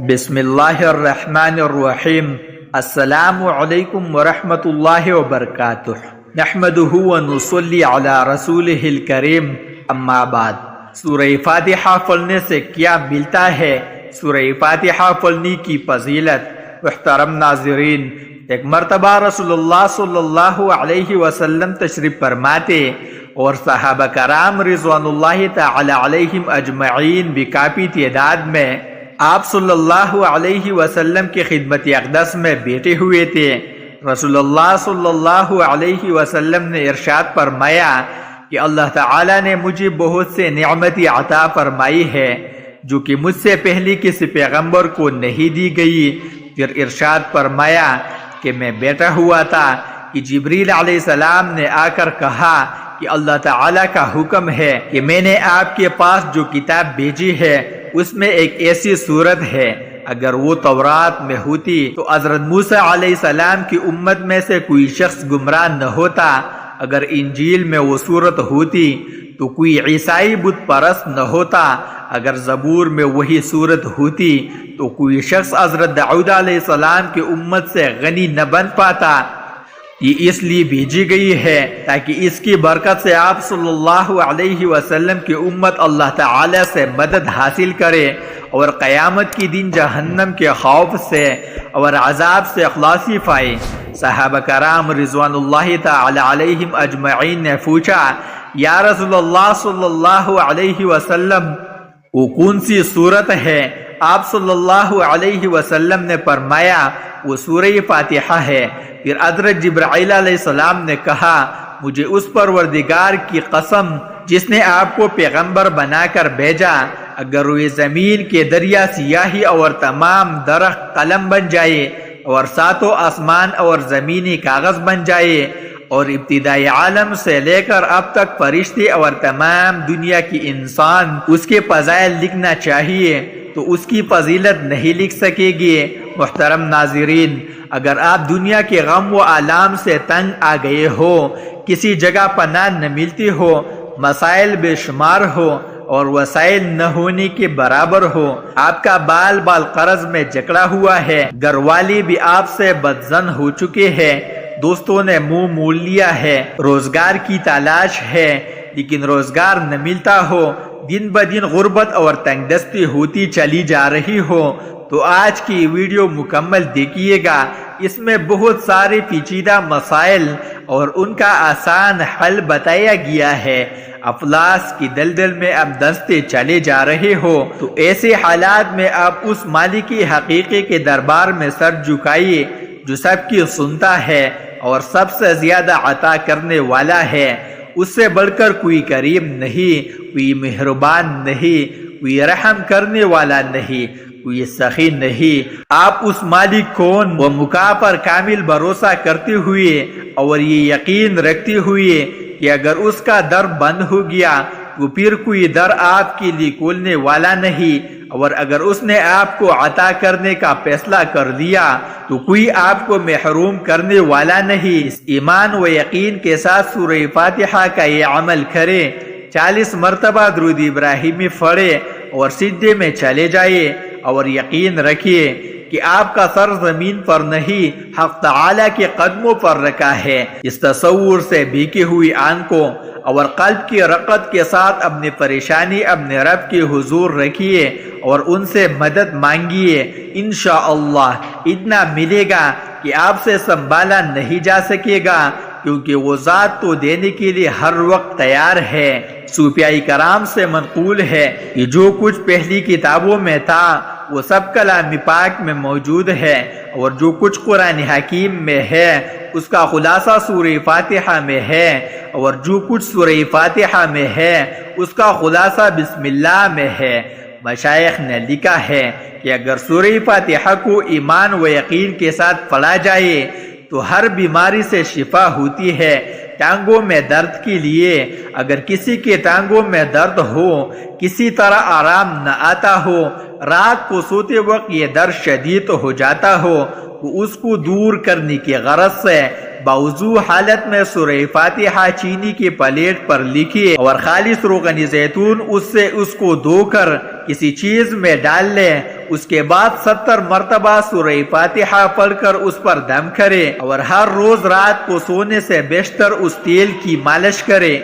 بسم اللہ الرحمن الرحیم۔ السلام علیکم ورحمۃ اللہ وبرکاتہ۔ نحمدہ ونصلی علی رسولہ الکریم، اما بعد۔ سورہ فاتحہ پڑھنے سے کیا ملتا ہے؟ سورہ فاتحہ پڑھنے کی فضیلت۔ محترم ناظرین، ایک مرتبہ رسول اللہ صلی اللہ علیہ وسلم تشریف فرماتے اور صحابہ کرام رضوان اللہ تعالی علیہم اجمعین بھی کافی تعداد میں آپ صلی اللہ علیہ وسلم کی خدمت اقدس میں بیٹھے ہوئے تھے۔ رسول اللہ صلی اللہ علیہ وسلم نے ارشاد فرمایا کہ اللہ تعالی نے مجھے بہت سے نعمتیں عطا فرمائی ہے جو کہ مجھ سے پہلے کسی پیغمبر کو نہیں دی گئی۔ پھر ارشاد فرمایا کہ میں بیٹھا ہوا تھا کہ جبریل علیہ السلام نے آ کر کہا کہ اللہ تعالی کا حکم ہے کہ میں نے آپ کے پاس جو کتاب بھیجی ہے اس میں ایک ایسی صورت ہے، اگر وہ تورات میں ہوتی تو حضرت موسیٰ علیہ السلام کی امت میں سے کوئی شخص گمراہ نہ ہوتا، اگر انجیل میں وہ صورت ہوتی تو کوئی عیسائی بت پرست نہ ہوتا، اگر زبور میں وہی صورت ہوتی تو کوئی شخص حضرت داؤد علیہ السلام کی امت سے غنی نہ بن پاتا۔ یہ اس لیے بھیجی گئی ہے تاکہ اس کی برکت سے آپ صلی اللہ علیہ وسلم کی امت اللہ تعالی سے مدد حاصل کرے اور قیامت کی دن جہنم کے خوف سے اور عذاب سے خلاصی پائے۔ صحابہ کرام رضوان اللہ تعالی علیہم اجمعین نے پوچھا، یا رسول اللہ صلی اللہ علیہ وسلم وہ کون سی صورت ہے؟ آپ صلی اللہ علیہ وسلم نے فرمایا وہ سورہ فاتحہ ہے۔ پھر حضرت جبرائیل علیہ السلام نے کہا، مجھے اس پروردگار کی قسم جس نے آپ کو پیغمبر بنا کر بھیجا، اگر وہ زمین کے دریا سیاہی اور تمام درخت قلم بن جائے اور ساتوں آسمان اور زمینی کاغذ بن جائے اور ابتدائی عالم سے لے کر اب تک فرشتے اور تمام دنیا کی انسان اس کے فضائل لکھنا چاہیے تو اس کی فضیلت نہیں لکھ سکے گی۔ محترم ناظرین، اگر آپ دنیا کے غم و آلام سے تنگ آ گئے ہو، کسی جگہ پناہ نہ ملتی ہو، مسائل بے شمار ہو اور وسائل نہ ہونے کے برابر ہو، آپ کا بال قرض میں جکڑا ہوا ہے، گھر والی بھی آپ سے بدظن ہو چکے ہیں، دوستوں نے منہ موڑ لیا ہے، روزگار کی تلاش ہے لیکن روزگار نہ ملتا ہو، دن بدن غربت اور تنگ دستی ہوتی چلی جا رہی ہو، تو آج کی ویڈیو مکمل دیکھیے گا۔ اس میں بہت سارے پیچیدہ مسائل اور ان کا آسان حل بتایا گیا ہے۔ افلاس کی دلدل میں اب دھنستے چلے جا رہے ہو تو ایسے حالات میں آپ اس مالک حقیقی کے دربار میں سر جھکائیے جو سب کی سنتا ہے اور سب سے زیادہ عطا کرنے والا ہے۔ اس سے بڑھ کر کوئی کریم نہیں، کوئی مہربان نہیں، کوئی رحم کرنے والا نہیں، کوئی سخی نہیں۔ آپ اس مالک کون و مقام پر کامل بھروسہ کرتے ہوئے اور یہ یقین رکھتے ہوئے کہ اگر اس کا در بند ہو گیا تو پھر کوئی در آپ کے لیے کھولنے والا نہیں، اور اگر اس نے آپ کو عطا کرنے کا فیصلہ کر لیا تو کوئی آپ کو محروم کرنے والا نہیں۔ اس ایمان و یقین کے ساتھ سورہ فاتحہ کا یہ عمل کرے، 40 مرتبہ درود ابراہیمی پڑھے اور سجدے میں چلے جائے اور یقین رکھیے کہ آپ کا سر زمین پر نہیں حق تعالی کے قدموں پر رکھا ہے۔ اس تصور سے بھیگی ہوئی آنکھوں اور قلب کی رقت کے ساتھ اپنی پریشانی اپنے رب کے حضور رکھیے اور ان سے مدد مانگیے۔ انشاءاللہ اتنا ملے گا کہ آپ سے سنبھالا نہیں جا سکے گا، کیونکہ وہ ذات تو دینے کے لیے ہر وقت تیار ہے۔ صوفیاء کرام سے منقول ہے کہ جو کچھ پہلی کتابوں میں تھا وہ سب کلام پاک میں موجود ہے، اور جو کچھ قرآن حکیم میں ہے اس کا خلاصہ سورہ فاتحہ میں ہے، اور جو کچھ سورہ فاتحہ میں ہے اس کا خلاصہ بسم اللہ میں ہے۔ مشائخ نے لکھا ہے کہ اگر سورہ فاتحہ کو ایمان و یقین کے ساتھ پڑھا جائے تو ہر بیماری سے شفا ہوتی ہے۔ ٹانگوں میں درد کے لیے اگر کسی کے ٹانگوں میں درد ہو، کسی طرح آرام نہ آتا ہو، رات کو سوتے وقت یہ درد شدید ہو جاتا ہو تو اس کو دور کرنے کی غرض سے باوضو حالت میں سورہ فاتحہ چینی کی پلیٹ پر لکھیے اور خالص روغن زیتون اس کو دھو کر کسی چیز میں ڈال لے. اس کے بعد 70 مرتبہ سورہ فاتحہ پڑھ کر اس پر دم کرے اور ہر روز رات کو سونے سے بیشتر اس تیل کی مالش کرے.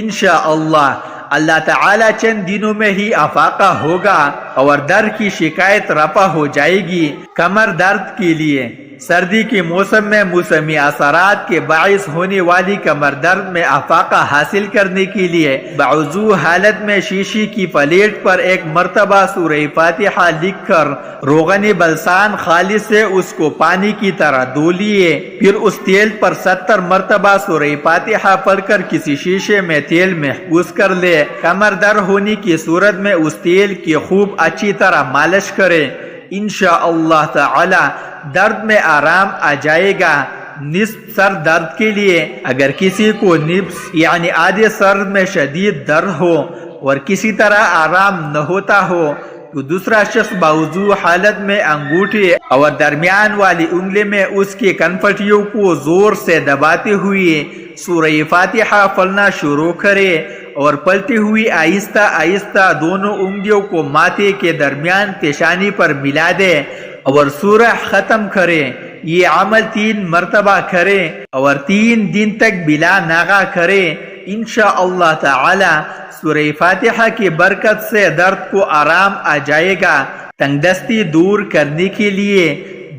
انشاءاللہ اللہ تعالی چند دنوں میں ہی افاقہ ہوگا اور درد کی شکایت رفع ہو جائے گی. کمر درد کے لیے سردی کے موسم میں موسمی اثرات کے باعث ہونے والی کمر درد میں افاقہ حاصل کرنے کے لیے باوضو حالت میں شیشی کی پلیٹ پر ایک مرتبہ سورہ فاتحہ لکھ کر روغن بلسان خالص سے اس کو پانی کی طرح دھو لیے. پھر اس تیل پر 70 مرتبہ سورہ فاتحہ پڑھ کر کسی شیشے میں تیل محفوظ کر لے. کمر درد ہونے کی صورت میں اس تیل کی خوب اچھی طرح مالش کرے. انشاءاللہ تعالی درد میں آرام آ جائے گا. نصف سر درد کے لیے اگر کسی کو نصف یعنی آدھے سر میں شدید درد ہو اور کسی طرح آرام نہ ہوتا ہو تو دوسرا شخص باوضو حالت میں انگوٹھے اور درمیان والی انگلی میں اس کی کنپٹیوں کو زور سے دباتے ہوئے سورہ فاتحہ پڑھنا شروع کرے اور پلتی ہوئی آہستہ آہستہ دونوں انگلیوں کو ماتھے کے درمیان پیشانی پر ملا دے اور سورہ ختم کرے. یہ عمل 3 مرتبہ کرے اور 3 دن تک بلا ناغہ کرے. انشاءاللہ تعالی سورہ فاتحہ کی برکت سے درد کو آرام آ جائے گا. تنگ دستی دور کرنے کے لیے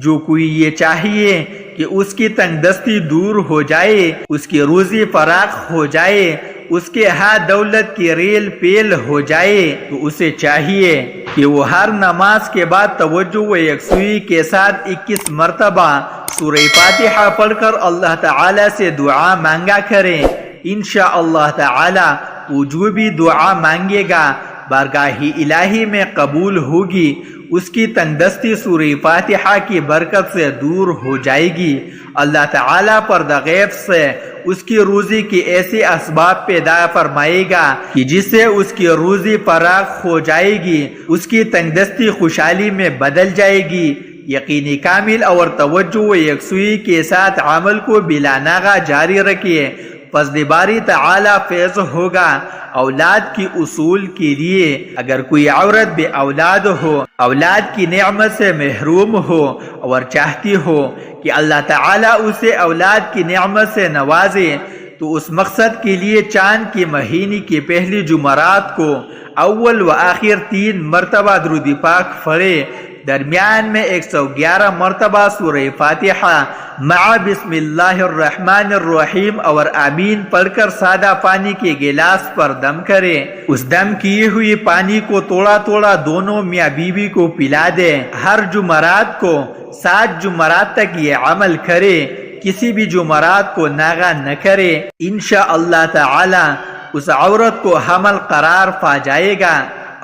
جو کوئی یہ چاہیے کہ اس کی تنگ دستی دور ہو جائے، اس کی روزی فراخ ہو جائے، اس کے ہاتھ دولت کی ریل پیل ہو جائے، تو اسے چاہیے کہ وہ ہر نماز کے بعد توجہ و یکسوئی کے ساتھ 21 مرتبہ سورہ فاتحہ پڑھ کر اللہ تعالی سے دعا مانگا کریں. انشاءاللہ تعالی وہ جو بھی دعا مانگے گا بارگاہ الہی میں قبول ہوگی. اس کی تنگ دستی سورہ فاتحہ کی برکت سے دور ہو جائے گی. اللہ تعالیٰ پردہ غیب سے اس کی روزی کی ایسے اسباب پیدا فرمائے گا کہ جس سے اس کی روزی فراخ ہو جائے گی، اس کی تنگ دستی خوشحالی میں بدل جائے گی. یقینی کامل اور توجہ و یکسوئی کے ساتھ عمل کو بلا ناغہ جاری رکھیے. فضل باری تعالی فیض ہوگا. اولاد کی اصول کے لیے اگر کوئی عورت بے اولاد ہو، اولاد کی نعمت سے محروم ہو اور چاہتی ہو کہ اللہ تعالیٰ اسے اولاد کی نعمت سے نوازے، تو اس مقصد کے لیے چاند کے مہینے کی پہلی جمعرات کو اول و آخر 3 مرتبہ درود پاک پڑھے. درمیان میں 111 مرتبہ سورہ فاتحہ مع بسم اللہ الرحمن الرحیم اور آمین پڑھ کر سادہ پانی کے گلاس پر دم کرے. اس دم کیے ہوئی پانی کو توڑا توڑا دونوں میاں بیوی کو پلا دے. ہر جمعرات کو 7 جمعرات تک یہ عمل کرے، کسی بھی جمعرات کو ناغہ نہ کرے. انشاءاللہ تعالی اس عورت کو حمل قرار پا جائے گا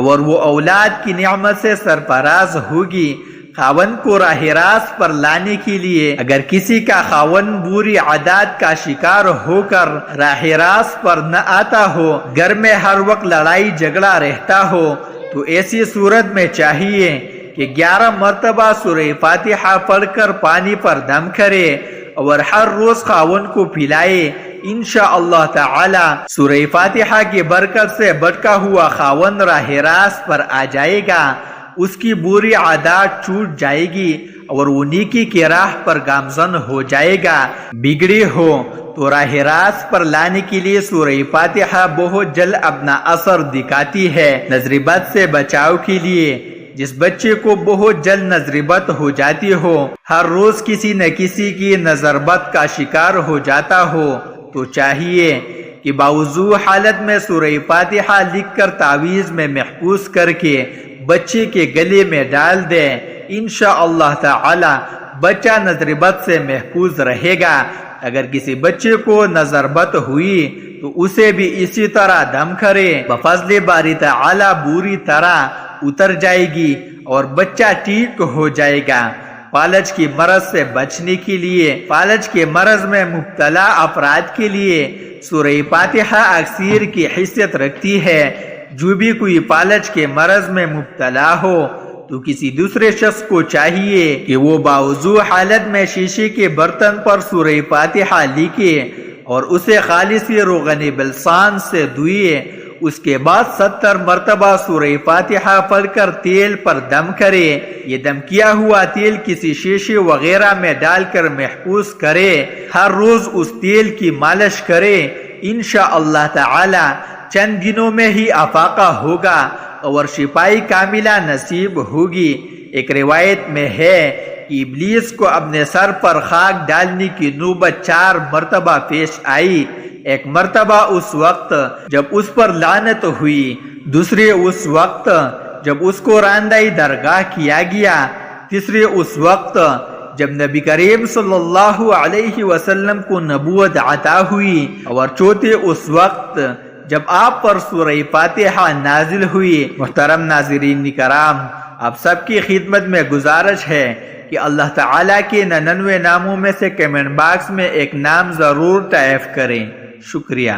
اور وہ اولاد کی نعمت سے سرفراز ہوگی. خاون کو راہ راست پر لانے کے لیے اگر کسی کا خاون بری عادات کا شکار ہو کر راہ راست پر نہ آتا ہو، گھر میں ہر وقت لڑائی جھگڑا رہتا ہو، تو ایسی صورت میں چاہیے کہ 11 مرتبہ سورہ فاتحہ پڑھ کر پانی پر دم کرے اور ہر روز خاون کو پلائے. انشاءاللہ تعالی سورہ فاتحہ کی برکت سے بھٹکا ہوا خاون راہ راست پر آ جائے گا، اس کی بری عادات چھوٹ جائے گی اور وہ نیکی کی راہ پر گامزن ہو جائے گا. بگڑی ہو تو راہ راست پر لانے کے لیے سورہ فاتحہ بہت جلد اپنا اثر دکھاتی ہے. نظر بد سے بچاؤ کے لیے جس بچے کو بہت جلد نظر بد ہو جاتی ہو، ہر روز کسی نہ کسی کی نظر بد کا شکار ہو جاتا ہو، تو چاہیے کہ باوضو حالت میں سورہ فاتحہ لکھ کر تعویذ میں محفوظ کر کے بچے کے گلے میں ڈال دے. انشاءاللہ تعالی بچہ نظر بد سے محفوظ رہے گا. اگر کسی بچے کو نظر بد ہوئی تو اسے بھی اسی طرح دم کرے، بفضل باری تعالی بری طرح اتر جائے گی اور بچہ ٹھیک ہو جائے گا. فالج کی مرض سے بچنے کے لیے فالج کے مرض میں مبتلا افراد کے لیے سورہ فاتحہ اکثیر کی حیثیت رکھتی ہے. جو بھی کوئی فالج کے مرض میں مبتلا ہو تو کسی دوسرے شخص کو چاہیے کہ وہ باوضو حالت میں شیشے کے برتن پر سورہ فاتحہ لکھے اور اسے خالص روغن بلسان سے دھوئے، اس کے بعد 70 مرتبہ سورہ فاتحہ پڑھ کر تیل پر دم کرے۔ یہ دم کیا ہوا تیل کسی شیشے وغیرہ میں ڈال کر محفوظ کرے، ہر روز اس تیل کی مالش کرے، انشاءاللہ تعالی چند دنوں میں ہی افاقہ ہوگا اور شفائی کاملہ نصیب ہوگی۔ ایک روایت میں ہے کہ ابلیس کو اپنے سر پر خاک ڈالنے کی نوبت 4 مرتبہ پیش آئی۔ ایک مرتبہ اس وقت جب اس پر لعنت ہوئی، دوسرے اس وقت جب اس کو راندہ درگاہ کیا گیا، تیسرے اس وقت جب نبی کریم صلی اللہ علیہ وسلم کو نبوت عطا ہوئی، اور چوتھے اس وقت جب آپ پر سورہ فاتحہ نازل ہوئی۔ محترم ناظرین کرام، آپ سب کی خدمت میں گزارش ہے کہ اللہ تعالیٰ کے 99 ناموں میں سے کمنٹ باکس میں ایک نام ضرور ٹائپ کریں۔ شکریہ۔